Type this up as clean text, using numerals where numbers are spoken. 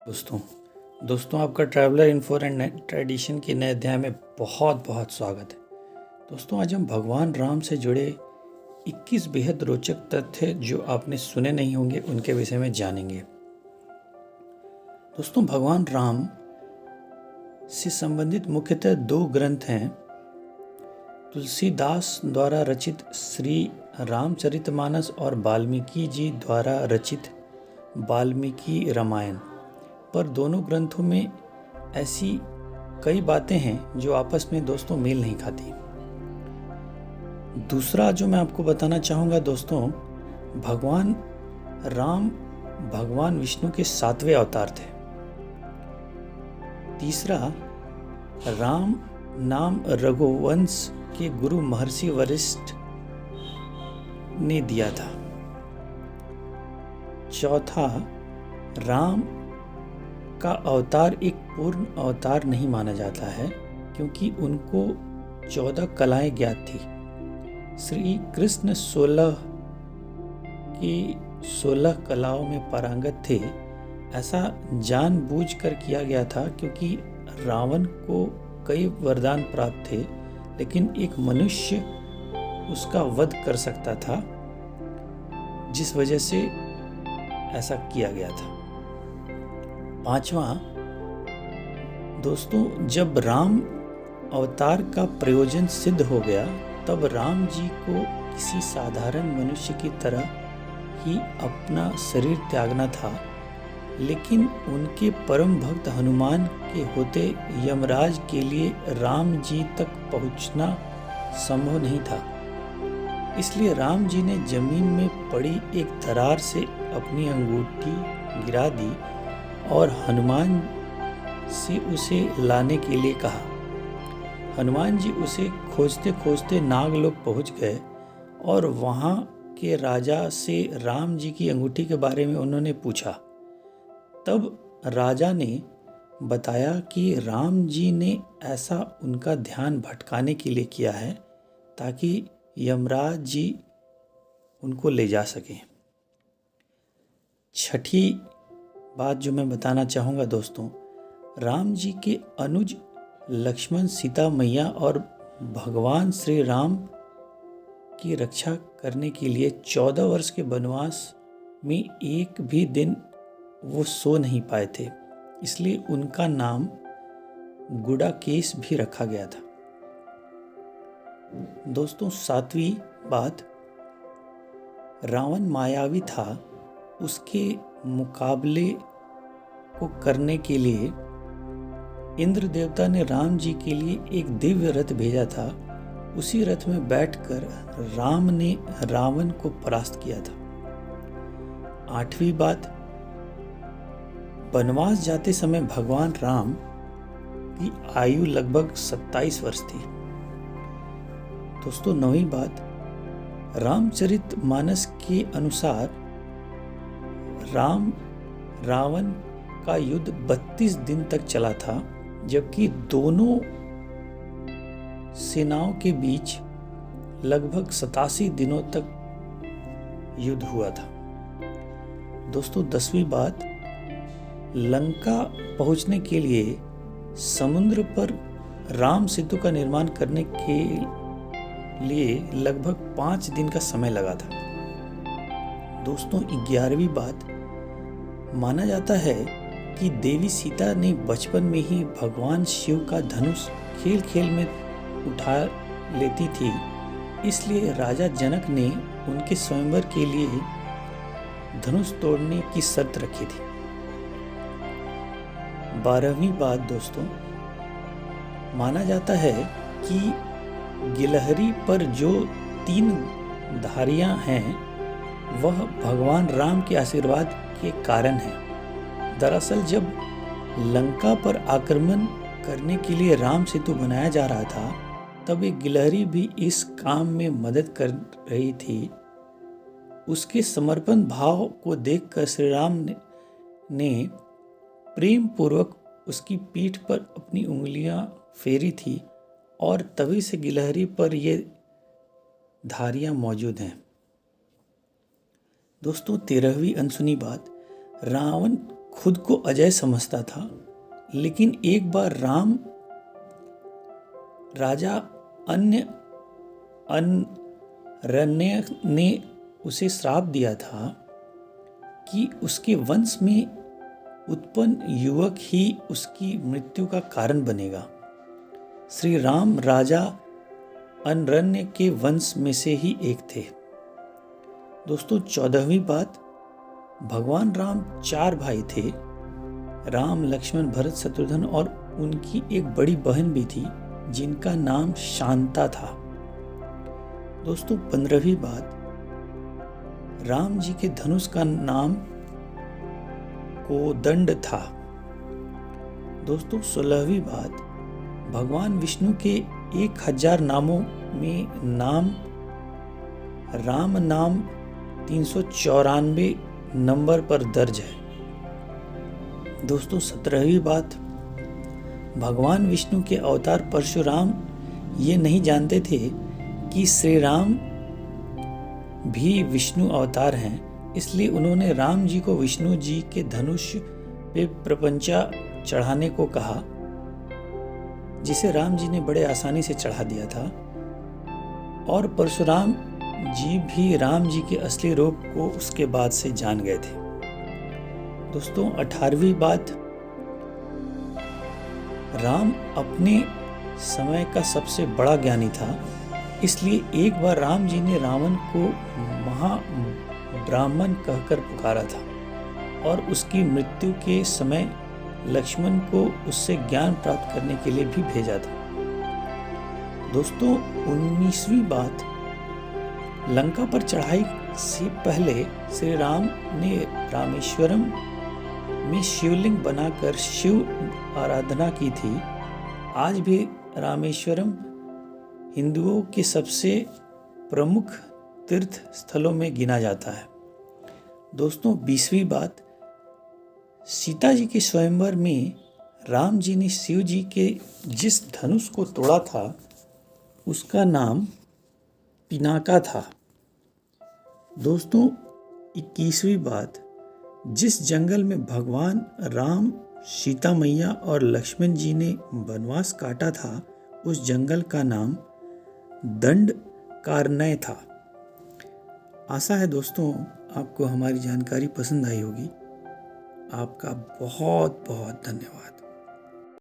दोस्तों दोस्तों आपका ट्रैवलर इन्फो एंड ट्रेडिशन के नए अध्याय में बहुत बहुत स्वागत है। दोस्तों आज हम भगवान राम से जुड़े 21 बेहद रोचक तथ्य जो आपने सुने नहीं होंगे उनके विषय में जानेंगे। दोस्तों भगवान राम से संबंधित मुख्यतः दो ग्रंथ हैं। तुलसीदास द्वारा रचित श्री रामचरितमानस और वाल्मीकि जी द्वारा रचित वाल्मीकि रामायण। पर दोनों ग्रंथों में ऐसी कई बातें हैं जो आपस में दोस्तों मेल नहीं खाती। दूसरा जो मैं आपको बताना चाहूँगा दोस्तों, भगवान राम भगवान विष्णु के 7वें अवतार थे। तीसरा, राम नाम रघुवंश के गुरु महर्षि वशिष्ठ ने दिया था। चौथा, राम का अवतार एक पूर्ण अवतार नहीं माना जाता है क्योंकि उनको 14 कलाएं ज्ञात थी। श्री कृष्ण 16 कलाओं में पारंगत थे। ऐसा जानबूझकर किया गया था क्योंकि रावण को कई वरदान प्राप्त थे, लेकिन एक मनुष्य उसका वध कर सकता था, जिस वजह से ऐसा किया गया था। पांचवा दोस्तों, जब राम अवतार का प्रयोजन सिद्ध हो गया तब राम जी को किसी साधारण मनुष्य की तरह ही अपना शरीर त्यागना था, लेकिन उनके परम भक्त हनुमान के होते यमराज के लिए राम जी तक पहुंचना संभव नहीं था। इसलिए राम जी ने जमीन में पड़ी एक दरार से अपनी अंगूठी गिरा दी और हनुमान से उसे लाने के लिए कहा। हनुमान जी उसे खोजते खोजते नागलोक पहुंच गए और वहां के राजा से राम जी की अंगूठी के बारे में उन्होंने पूछा। तब राजा ने बताया कि राम जी ने ऐसा उनका ध्यान भटकाने के लिए किया है ताकि यमराज जी उनको ले जा सकें। छठी बात जो मैं बताना चाहूँगा दोस्तों, राम जी के अनुज लक्ष्मण, सीता मैया और भगवान श्री राम की रक्षा करने के लिए 14 वर्ष के वनवास में एक भी दिन वो सो नहीं पाए थे, इसलिए उनका नाम गुडाकेश भी रखा गया था। दोस्तों सातवीं बात, रावण मायावी था। उसके मुकाबले को करने के लिए इंद्र देवता ने राम जी के लिए एक दिव्य रथ भेजा था। उसी रथ में बैठकर राम ने रावण को परास्त किया था। आठवीं बात, वनवास जाते समय भगवान राम की आयु लगभग 27 वर्ष थी। दोस्तों नौवीं बात, रामचरितमानस के अनुसार रावण का युद्ध 32 दिन तक चला था, जबकि दोनों सेनाओं के बीच लगभग 87 दिनों तक युद्ध हुआ था। दोस्तों 10वीं बात, लंका पहुंचने के लिए समुद्र पर राम सेतु का निर्माण करने के लिए लगभग 5 दिन का समय लगा था। दोस्तों 11वीं बात, माना जाता है कि देवी सीता ने बचपन में ही भगवान शिव का धनुष खेल खेल में उठा लेती थी, इसलिए राजा जनक ने उनके स्वयंवर के लिए धनुष तोड़ने की शर्त रखी थी। 12वीं बात दोस्तों, माना जाता है कि गिलहरी पर जो 3 धारियां हैं वह भगवान राम के आशीर्वाद के कारण है। दरअसल जब लंका पर आक्रमण करने के लिए राम सेतु बनाया जा रहा था, तब एक गिलहरी भी इस काम में मदद कर रही थी। उसके समर्पण भाव को देखकर श्री राम ने प्रेम पूर्वक उसकी पीठ पर अपनी उंगलियां फेरी थी और तभी से गिलहरी पर ये धारियां मौजूद हैं। दोस्तों 13वीं अनसुनी बात, रावण खुद को अजय समझता था, लेकिन एक बार राजा अनरण्य ने उसे श्राप दिया था कि उसके वंश में उत्पन्न युवक ही उसकी मृत्यु का कारण बनेगा। श्री राम राजा अनरण्य के वंश में से ही एक थे। दोस्तों 14वीं बात, भगवान राम 4 भाई थे, राम, लक्ष्मण, भरत, शत्रुघ्न, और उनकी एक बड़ी बहन भी थी जिनका नाम शांता था। दोस्तों 15वीं बात, राम जी के धनुष का नाम कोदंड था। दोस्तों 16वीं बात, भगवान विष्णु के 1000 नामों में राम नाम 394 नंबर पर दर्ज है। दोस्तों 17वीं बात, भगवान विष्णु के अवतार परशुराम ये नहीं जानते थे कि श्री राम भी विष्णु अवतार हैं, इसलिए उन्होंने राम जी को विष्णु जी के धनुष पे प्रपंचा चढ़ाने को कहा, जिसे राम जी ने बड़े आसानी से चढ़ा दिया था। और परशुराम जी भी राम जी के असली रूप को उसके बाद से जान गए थे। दोस्तों 18वीं बात, राम अपने समय का सबसे बड़ा ज्ञानी था, इसलिए एक बार राम जी ने रावण को महाब्राह्मण कहकर पुकारा था और उसकी मृत्यु के समय लक्ष्मण को उससे ज्ञान प्राप्त करने के लिए भी भेजा था। दोस्तों 19वीं बात, लंका पर चढ़ाई से पहले श्री राम ने रामेश्वरम में शिवलिंग बनाकर शिव आराधना की थी। आज भी रामेश्वरम हिंदुओं के सबसे प्रमुख तीर्थ स्थलों में गिना जाता है। दोस्तों 20वीं बात, सीता जी के स्वयंवर में राम जी ने शिव जी के जिस धनुष को तोड़ा था उसका नाम पिनाका था। दोस्तों 21वीं बात, जिस जंगल में भगवान राम, सीता मैया और लक्ष्मण जी ने वनवास काटा था, उस जंगल का नाम दंडकारण्य था। आशा है दोस्तों आपको हमारी जानकारी पसंद आई होगी। आपका बहुत बहुत धन्यवाद।